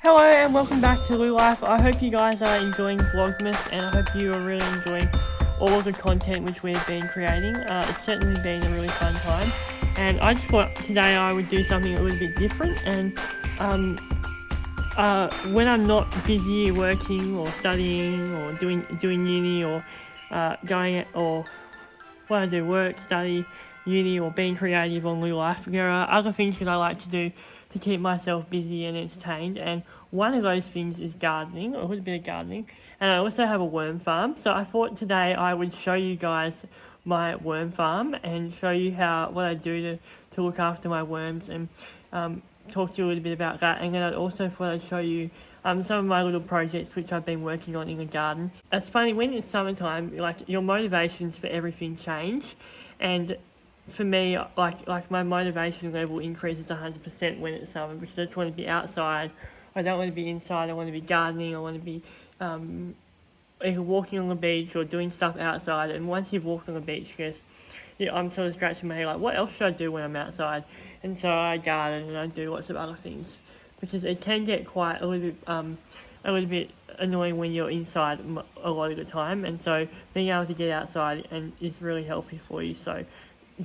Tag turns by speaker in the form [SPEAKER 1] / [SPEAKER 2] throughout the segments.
[SPEAKER 1] Hello and welcome back to Lewlyfe. I hope you guys are enjoying Vlogmas and I hope you are really enjoying all of the content which we've been creating. It's certainly been a really fun time, and I just thought today I would do something a little bit different. And when I'm not busy working or studying or doing uni or when I do work, study, uni or being creative on Lewlyfe, there are other things that I like to do to keep myself busy and entertained, and one of those things is gardening, or a little bit of gardening, and I also have a worm farm. So I thought today I would show you guys my worm farm and show you what I do to look after my worms, and talk to you a little bit about that. And then I'd also thought I'd show you some of my little projects which I've been working on in the garden. It's funny, when it's summertime, like, your motivations for everything change, and for me, like my motivation level increases 100% when it's summer, because I just want to be outside. I don't want to be inside. I want to be gardening. I want to be either walking on the beach or doing stuff outside. And once you've walked on the beach, I'm sort of scratching my head like, what else should I do when I'm outside? And so I garden and I do lots of other things, because it can get quite a little bit annoying when you're inside a lot of the time. And so being able to get outside is really healthy for you. So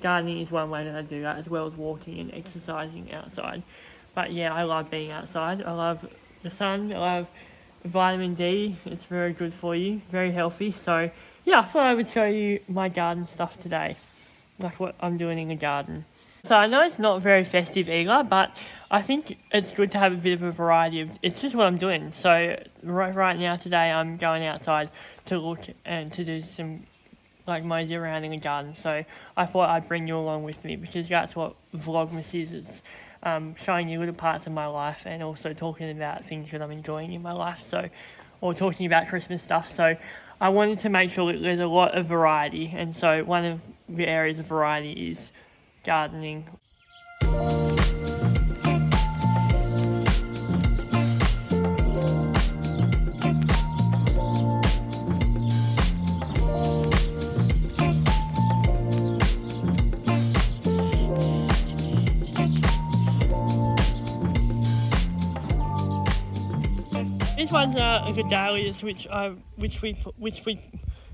[SPEAKER 1] gardening is one way that I do that, as well as walking and exercising outside. But yeah, I love being outside. I love the sun. I love vitamin D. It's very good for you, very healthy. So yeah, I thought I would show you my garden stuff today, like what I'm doing in the garden. So I know it's not very festive either, but I think it's good to have a bit of a variety it's just what I'm doing. So right now today I'm going outside to look and to do some mosey around in the garden. So I thought I'd bring you along with me, because that's what Vlogmas is. It's showing you little parts of my life and also talking about things that I'm enjoying in my life, or talking about Christmas stuff. So I wanted to make sure that there's a lot of variety, and so one of the areas of variety is gardening. These ones are the dahlias which we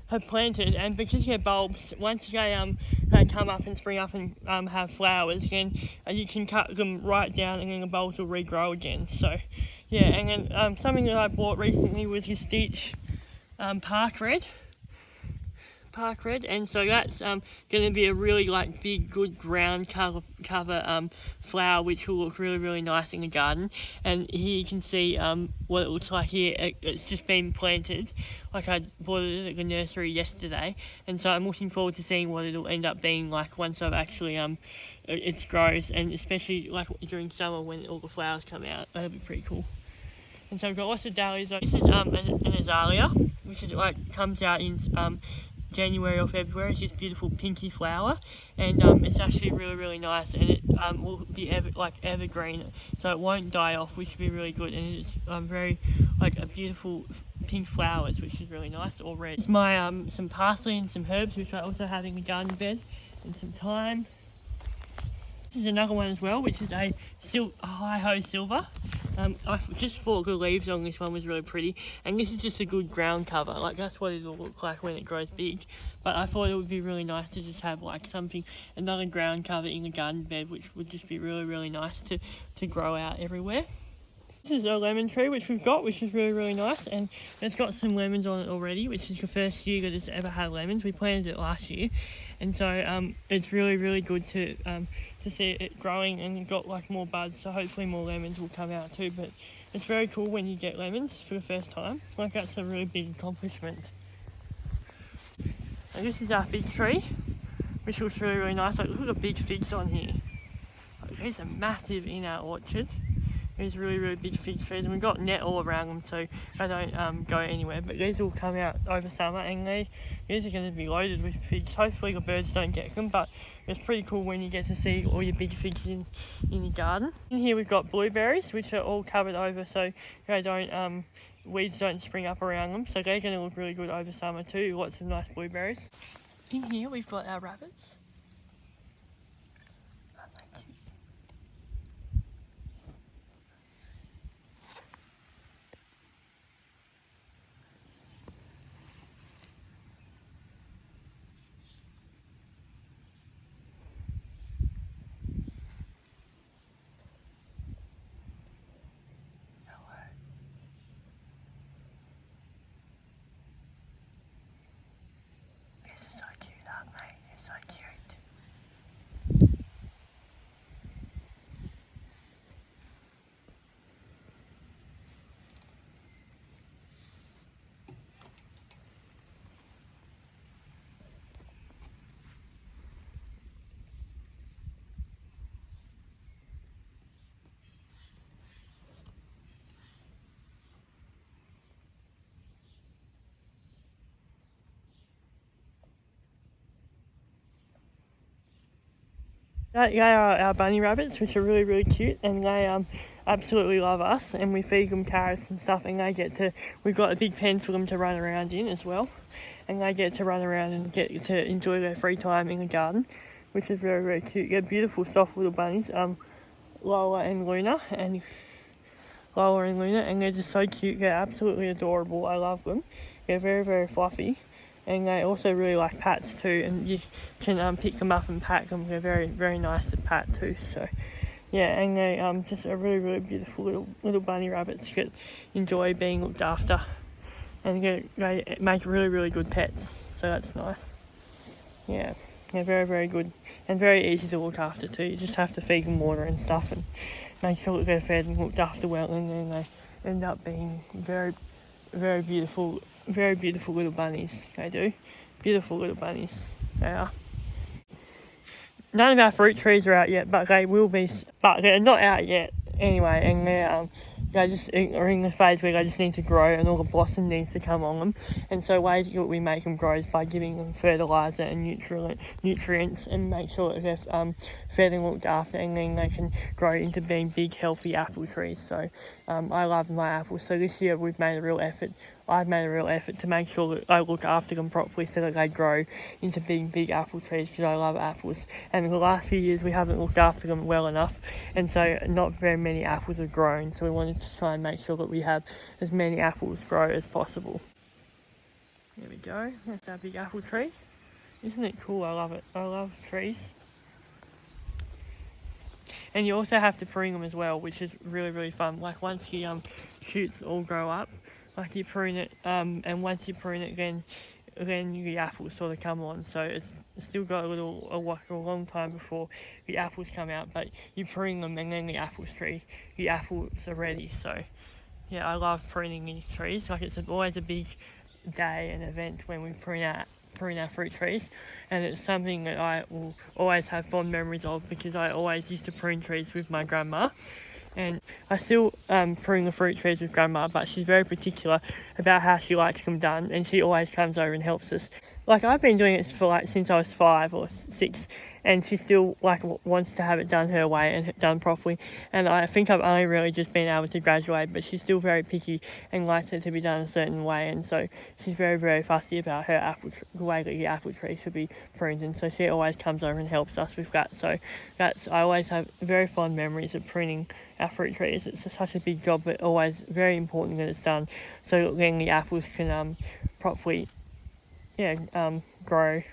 [SPEAKER 1] have planted, and because they're bulbs, once they come up and spring up and have flowers, then you can cut them right down and then the bulbs will regrow again. So yeah, and then something that I bought recently was this Stitch Park Red, and so that's going to be a really big, good ground cover flower, which will look really, really nice in the garden. And here you can see what it looks like here. It's just been planted. I bought it at the nursery yesterday, and so I'm looking forward to seeing what it'll end up being like once I've actually it grows, and especially during summer when all the flowers come out. That'll be pretty cool. And so I've got lots of dahlias. This is an azalea, which is comes out in January or February. It's this beautiful pinky flower, and it's actually really, really nice, and it will be evergreen, so it won't die off, which would be really good. And it's very a beautiful pink flowers, which is really nice, or red. It's my some parsley and some herbs, which I also have in the garden bed, and some thyme. This is another one as well, which is a hi-ho silver. I just thought the leaves on this one was really pretty, and this is just a good ground cover. That's what it'll look like when it grows big. But I thought it would be really nice to just have another ground cover in the garden bed, which would just be really, really nice to grow out everywhere. This is a lemon tree which we've got, which is really, really nice, and it's got some lemons on it already, which is the first year that it's ever had lemons. We planted it last year, and so it's really, really good to see it growing, and it got more buds, so hopefully more lemons will come out too. But it's very cool when you get lemons for the first time. That's a really big accomplishment. And this is our fig tree, which looks really, really nice. Look at the big figs on here. These are massive in our orchard. These really, really big fig trees, and we've got net all around them so they don't go anywhere. But these will come out over summer, and these are going to be loaded with figs. Hopefully the birds don't get them, but it's pretty cool when you get to see all your big figs in your garden. In here we've got blueberries, which are all covered over so they don't weeds don't spring up around them. So they're going to look really good over summer too. Lots of nice blueberries. In here we've got our rabbits. They are our bunny rabbits, which are really, really cute, and they absolutely love us, and we feed them carrots and stuff, and we've got a big pen for them to run around in as well, and they get to run around and get to enjoy their free time in the garden, which is very, very cute. They're beautiful, soft little bunnies, Lola and Luna, and they're just so cute. They're absolutely adorable. I love them. They're very, very fluffy. And they also really like pats too, and you can pick them up and pat them. They're very, very nice to pat too. So, yeah, and they just are really, really beautiful little bunny rabbits that enjoy being looked after, and they make really, really good pets. So that's nice. Yeah, they're very, very good and very easy to look after too. You just have to feed them water and stuff and make sure that they're fed and looked after well, and then they end up being very, very beautiful little bunnies. They do. Beautiful little bunnies. They are. None of our fruit trees are out yet, but they will be. But they're not out yet anyway, and they just are in the phase where they just need to grow, and all the blossom needs to come on them. And so ways that we make them grow is by giving them fertiliser and nutrients, and make sure that they're fed and looked after, and then they can grow into being big, healthy apple trees. So I love my apples. So this year I've made a real effort to make sure that I look after them properly so that they grow into being big apple trees, because I love apples. And in the last few years we haven't looked after them well enough, and so not very many apples have grown. So we wanted to try and make sure that we have as many apples grow as possible. There we go. That's our big apple tree. Isn't it cool? I love it. I love trees. And you also have to prune them as well, which is really, really fun. Like once the shoots all grow up, like you prune it, and once you prune it, then the apples sort of come on. So it's still got a long time before the apples come out, but you prune them and then the apples are ready. So yeah, I love pruning these trees. Like it's always a big day and event when we prune our fruit trees, and it's something that I will always have fond memories of, because I always used to prune trees with my grandma. And I still prune the fruit trees with grandma, but she's very particular about how she likes them done, and she always comes over and helps us. Like I've been doing it for since I was 5 or 6, and she still wants to have it done her way and done properly. And I think I've only really just been able to graduate, but she's still very picky and likes it to be done a certain way. And so she's very, very fussy about her the way that the apple tree should be pruned. And so she always comes over and helps us with that. So I always have very fond memories of pruning our fruit trees. It's such a big job, but always very important that it's done, so then the apples can properly grow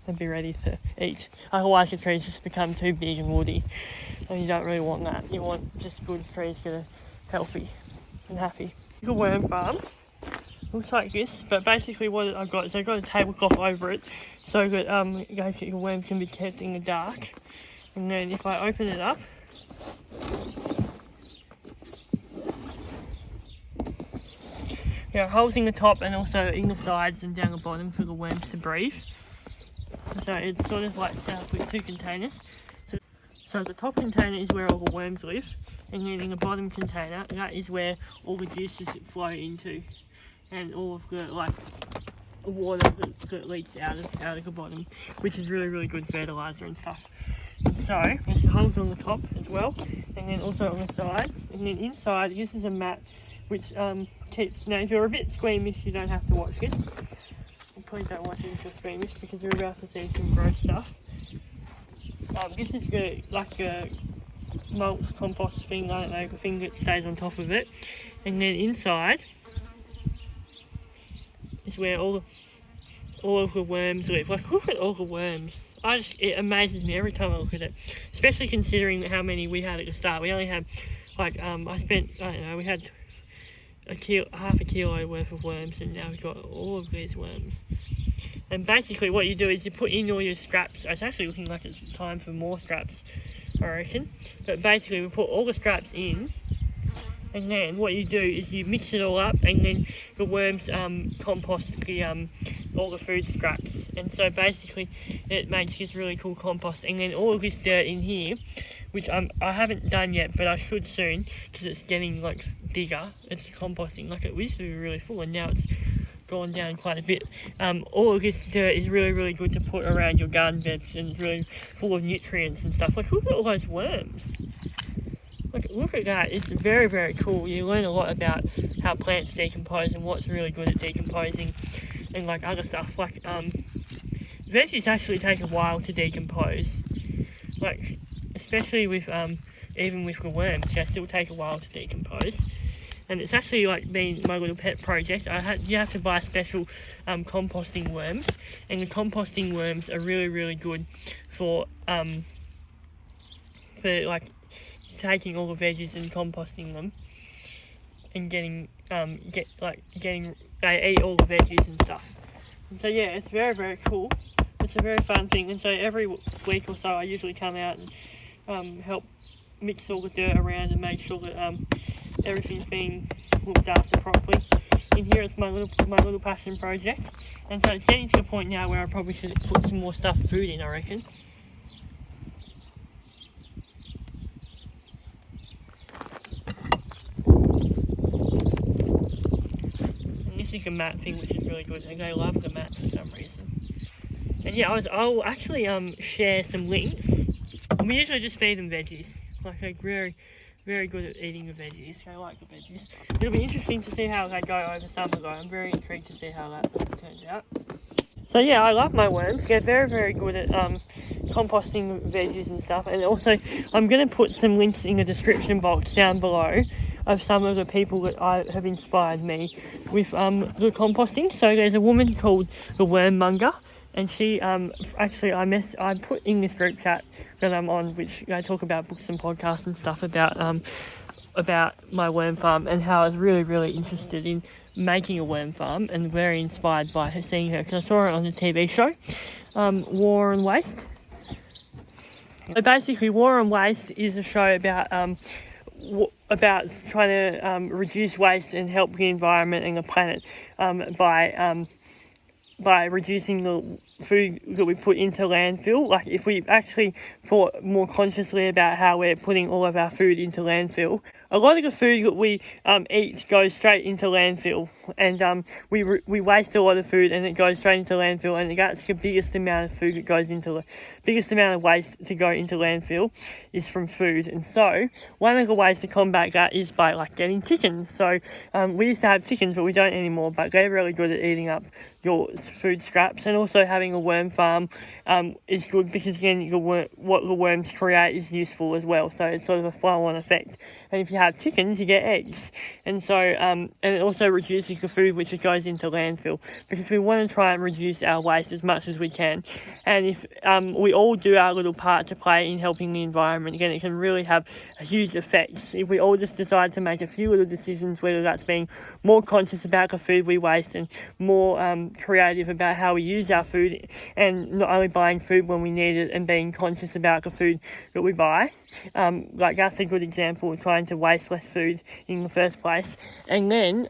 [SPEAKER 1] and be ready to eat. Otherwise the trees just become too big and woody, and you don't really want that. You want just good trees that are healthy and happy. A worm farm looks like this, but basically what I've got is I've got a tablecloth over it so that the worms can be kept in the dark. And then if I open it up, there are holes in the top and also in the sides and down the bottom for the worms to breathe. So it's sort of like set up with 2 containers. So the top container is where all the worms live, and then in the bottom container, that is where all the juices flow into, and all of the water that leaks out of the bottom, which is really, really good fertiliser and stuff. And so there's holes on the top as well, and then also on the side, and then inside this is a mat which keeps. Now if you're a bit squeamish, you don't have to watch this. Please don't watch it if you're squeamish, because you're about to see some gross stuff. This is a mulch compost thing, I don't know, the thing that stays on top of it. And then inside is where all of the worms live. Like, look at all the worms. It amazes me every time I look at it, especially considering how many we had at the start. We only had we had half a kilo worth of worms, and now we've got all of these worms. And basically what you do is you put in all your scraps. It's actually looking like it's time for more scraps, I reckon. But basically we put all the scraps in, and then what you do is you mix it all up, and then the worms compost all the food scraps. And so basically it makes this really cool compost. And then all of this dirt in here, which I haven't done yet, but I should soon, because it's getting bigger. It's composting. It used to be really full, and now it's gone down quite a bit. All of this dirt is really, really good to put around your garden beds, and it's really full of nutrients and stuff. Like, look at all those worms. Look at that. It's very, very cool. You learn a lot about how plants decompose and what's really good at decomposing, and like other stuff. Like veggies actually take a while to decompose. Like especially with even with the worms, they still take a while to decompose. And it's actually like been my little pet project. You have to buy special composting worms, and the composting worms are really, really good for like taking all the veggies and composting them, and they eat all the veggies and stuff. And so yeah, it's very, very cool. It's a very fun thing. And so every week or so I usually come out and help mix all the dirt around and make sure that everything's being looked after properly. In here it's my little passion project, and so it's getting to the point now where I probably should put some more stuffed food in, I reckon. And this is a mat thing, which is really good, and I love the mat for some reason. And yeah, I'll actually share some links. And we usually just feed them veggies. Like they're very, very good at eating the veggies. I like the veggies. It'll be interesting to see how they go over summer though. I'm very intrigued to see how that turns out. So yeah, I love my worms. They're very, very good at composting veggies and stuff. And also, I'm going to put some links in the description box down below of some of the people that have inspired me with the composting. So there's a woman called the Worm Monger. And she, actually, I put in this group chat that I'm on, which I talk about books and podcasts and stuff about my worm farm, and how I was really, really interested in making a worm farm, and very inspired by her, seeing her, because I saw her on the TV show, War and Waste. So basically, War and Waste is a show about trying to reduce waste and help the environment and the planet by reducing the food that we put into landfill. Like if we actually thought more consciously about how we're putting all of our food into landfill, a lot of the food that we eat goes straight into landfill, and we waste a lot of food and it goes straight into landfill, and that's the biggest amount of food that goes into biggest amount of waste to go into landfill is from food. And so one of the ways to combat that is by like getting chickens. So we used to have chickens, but we don't anymore, but they're really good at eating up your food scraps. And also having a worm farm is good, because again what the worms create is useful as well, so it's sort of a flow-on effect. And if you have chickens, you get eggs, and so and it also reduces the food which goes into landfill, because we want to try and reduce our waste as much as we can. And if we all do our little part to play in helping the environment, again, it can really have a huge effect. If we all just decide to make a few little decisions, whether that's being more conscious about the food we waste and more creative about how we use our food, and not only buying food when we need it and being conscious about the food that we buy, like that's a good example of trying to waste less food in the first place. And then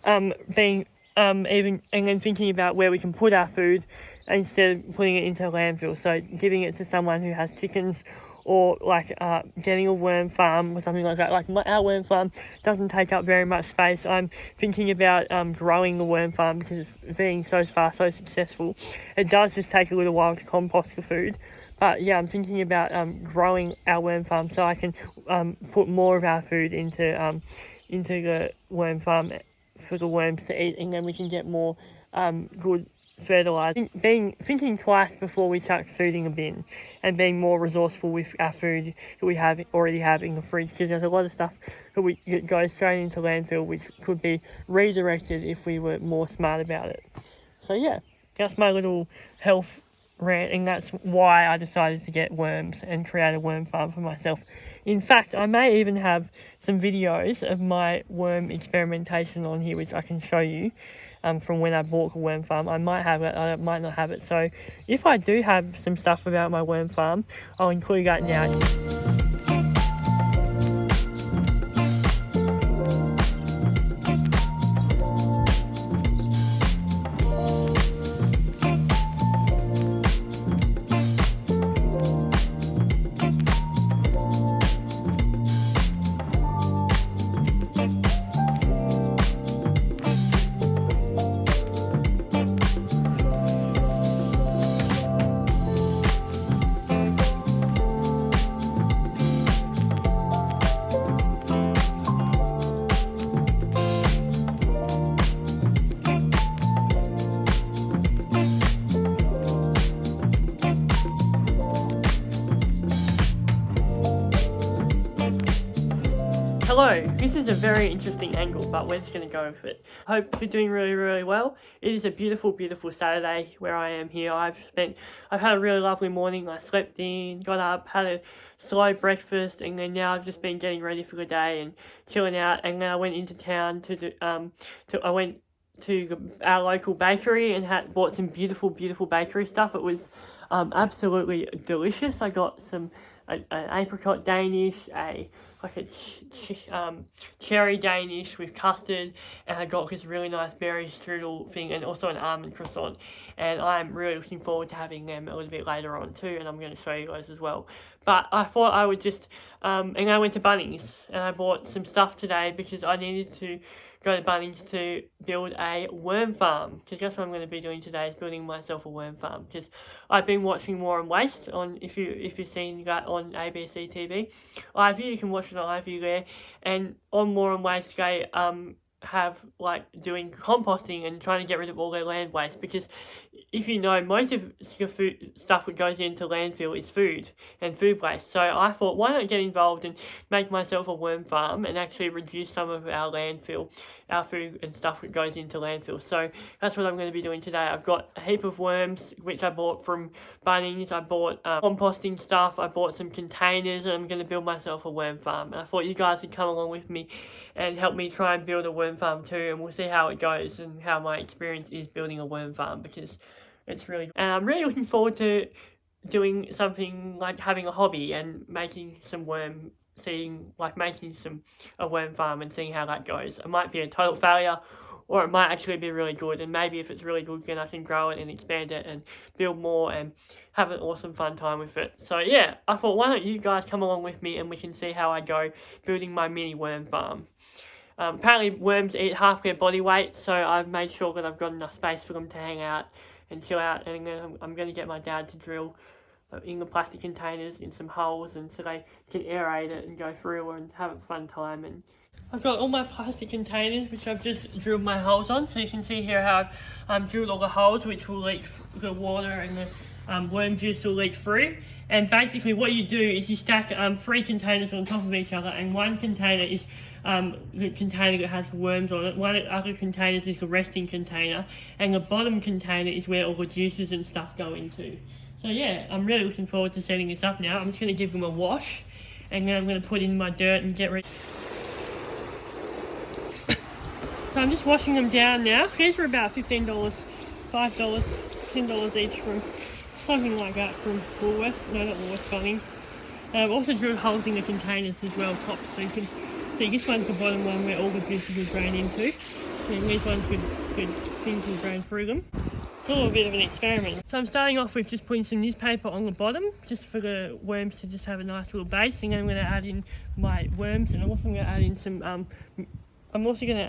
[SPEAKER 1] thinking about where we can put our food instead of putting it into landfill, so giving it to someone who has chickens, or like getting a worm farm or something like that. Like our worm farm doesn't take up very much space. I'm thinking about growing the worm farm, because it's being so far so successful. It does just take a little while to compost the food, but yeah, I'm thinking about growing our worm farm so I can put more of our food into the worm farm for the worms to eat, and then we can get more good fertilizer. Thinking twice before we chuck food in a bin, and being more resourceful with our food that we already have in the fridge, because there's a lot of stuff that goes straight into landfill which could be redirected if we were more smart about it. So yeah, that's my little health rant, and that's why I decided to get worms and create a worm farm for myself. In fact, I may even have some videos of my worm experimentation on here, which I can show you from when I bought the worm farm. I might have it, I might not have it. So if I do have some stuff about my worm farm, I'll include that now. This is a very interesting angle, but we're just going to go with it. Hope you're doing really well. It is a beautiful Saturday where I am here. I've had a really lovely morning. I slept in, got up, had a slow breakfast, and then now I've just been getting ready for the day and chilling out. And then I went into town I went to our local bakery and bought some beautiful bakery stuff. It was absolutely delicious. I got some an apricot Danish, cherry Danish with custard, and I got this really nice berry strudel thing, and also an almond croissant. And I'm really looking forward to having them a little bit later on too, and I'm going to show you guys as well. But I thought I would just, and I went to Bunnings, and I bought some stuff today because I needed to go to Bunnings to build a worm farm, because that's what I'm going to be doing today, is building myself a worm farm, because I've been watching War and Waste on, if you've seen that on ABC TV, iView, you can watch it on iView there, and on War and Waste they have like doing composting and trying to get rid of all their land waste, because if you know, most of the food stuff that goes into landfill is food and food waste. So I thought, why not get involved and make myself a worm farm and actually reduce some of our landfill, our food and stuff that goes into landfill. So that's what I'm going to be doing today. I've got a heap of worms which I bought from Bunnings. I bought composting stuff. I bought some containers, and I'm going to build myself a worm farm. And I thought you guys would come along with me and help me try and build a worm farm too, and we'll see how it goes and how my experience is building a worm farm, because it's really, and I'm really looking forward to doing something like having a hobby and making some worm, making a worm farm and seeing how that goes. It might be a total failure, or it might actually be really good, and maybe if it's really good, then I can grow it and expand it and build more and have an awesome fun time with it. So yeah, I thought, why don't you guys come along with me and we can see how I go building my mini worm farm. Apparently worms eat half their body weight, so I've made sure that I've got enough space for them to hang out and chill out, and then I'm going to get my dad to drill in the plastic containers in some holes, and so they can aerate it and go through and have a fun time. And I've got all my plastic containers which I've just drilled my holes on, so you can see here how I've drilled all the holes which will leak the water, and the worm juice will leak through. And basically what you do is you stack 3 containers on top of each other, and one container is the container that has worms on it, one of the other containers is the resting container, and the bottom container is where all the juices and stuff go into. So yeah, I'm really looking forward to setting this up now. I'm just going to give them a wash, and then I'm going to put in my dirt and get ready. So I'm just washing them down now. These were about $15, $5, $10 each from something like that from Woolworths. No, not Woolworths, Bunnings. I've also drilled holes in the containers as well, top, so you can see this one's the bottom one where all the juices will drain into, and these ones with things will drain through them. It's a little bit of an experiment. So I'm starting off with just putting some newspaper on the bottom, just for the worms to just have a nice little base, and then I'm going to add in my worms, and I'm also going to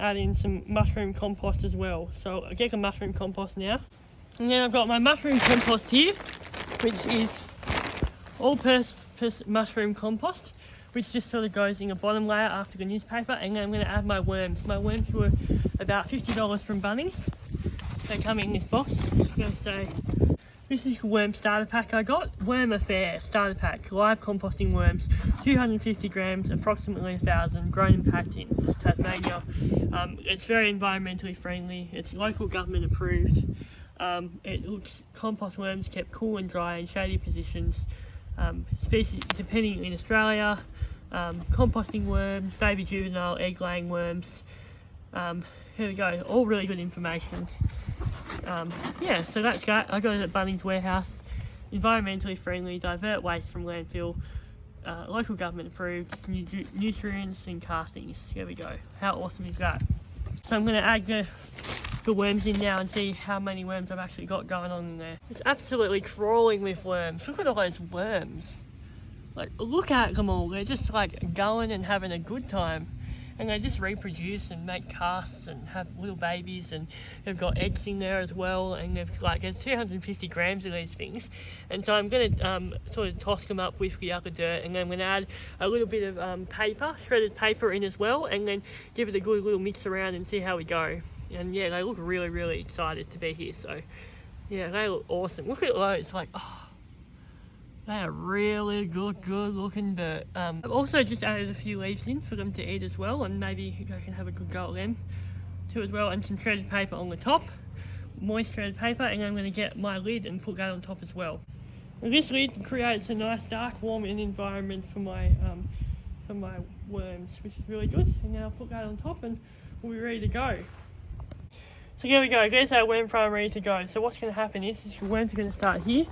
[SPEAKER 1] add in some mushroom compost as well. So I'll get a mushroom compost now. And then I've got my mushroom compost here, which is all-purpose mushroom compost, which just sort of goes in a bottom layer after the newspaper. And then I'm going to add my worms. My worms were about $50 from Bunnings. They come in this box. So this is the worm starter pack I got. Worm Affair starter pack, live composting worms, 250 grams, approximately 1,000, grown and packed in Tasmania. It's very environmentally friendly. It's local government approved. Compost worms kept cool and dry in shady positions. Species depending in Australia. Composting worms, baby juvenile, egg laying worms. Here we go, all really good information. Yeah, so that's that. I got it at Bunnings Warehouse. Environmentally friendly, divert waste from landfill, local government approved, nutrients and castings. Here we go. How awesome is that? So I'm going to add the worms in now and see how many worms I've actually got going on in there. It's absolutely crawling with worms. Look at all those worms. Like, look at them all. They're just like going and having a good time. And they just reproduce and make casts and have little babies, and they've got eggs in there as well, and there's 250 grams of these things. And so I'm going to sort of toss them up with the other dirt, and then I'm going to add a little bit of paper, shredded paper in as well, and then give it a good little mix around and see how we go. And yeah, they look really excited to be here, so yeah, they look awesome. Look at those, like, oh, They are really good looking, but I've also just added a few leaves in for them to eat as well, and maybe you guys can have a good go at them too as well, and some shredded paper on the top, moist shredded paper, and I'm going to get my lid and put that on top as well. And this lid creates a nice dark, warm environment for my worms, which is really good. And now I'll put that on top and we'll be ready to go. So here we go, there's our worm farm ready to go. So what's going to happen is the worms are going to start here.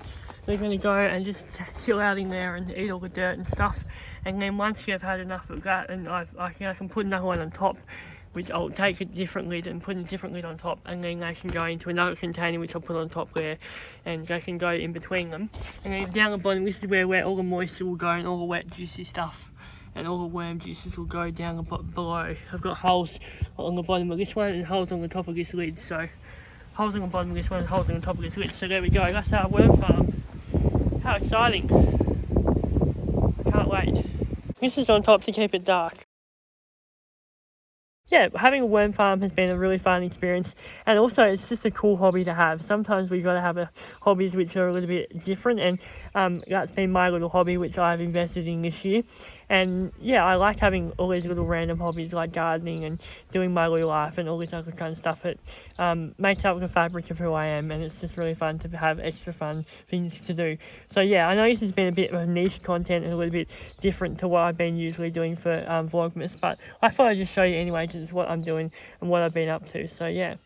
[SPEAKER 1] They're going to go and just chill out in there and eat all the dirt and stuff. And then once you've had enough of that, and I can put another one on top, which I'll take a different lid and put a different lid on top, and then they can go into another container which I'll put on top there, and they can go in between them. And then down the bottom, this is where all the moisture will go and all the wet juicy stuff and all the worm juices will go down below. I've got holes on the bottom of this one and holes on the top of this lid, so holes on the bottom of this one and holes on the top of this lid. So there we go, that's our worm farm. How exciting. I can't wait. This is on top to keep it dark. Yeah, having a worm farm has been a really fun experience, and also it's just a cool hobby to have. Sometimes we've got to have hobbies which are a little bit different, and that's been my little hobby which I've invested in this year. And yeah, I like having all these little random hobbies like gardening and doing my Lewlyfe and all this other kind of stuff. It makes up the fabric of who I am, and it's just really fun to have extra fun things to do. So yeah, I know this has been a bit of niche content and a little bit different to what I've been usually doing for Vlogmas, but I thought I'd just show you anyway, just what I'm doing and what I've been up to. So yeah.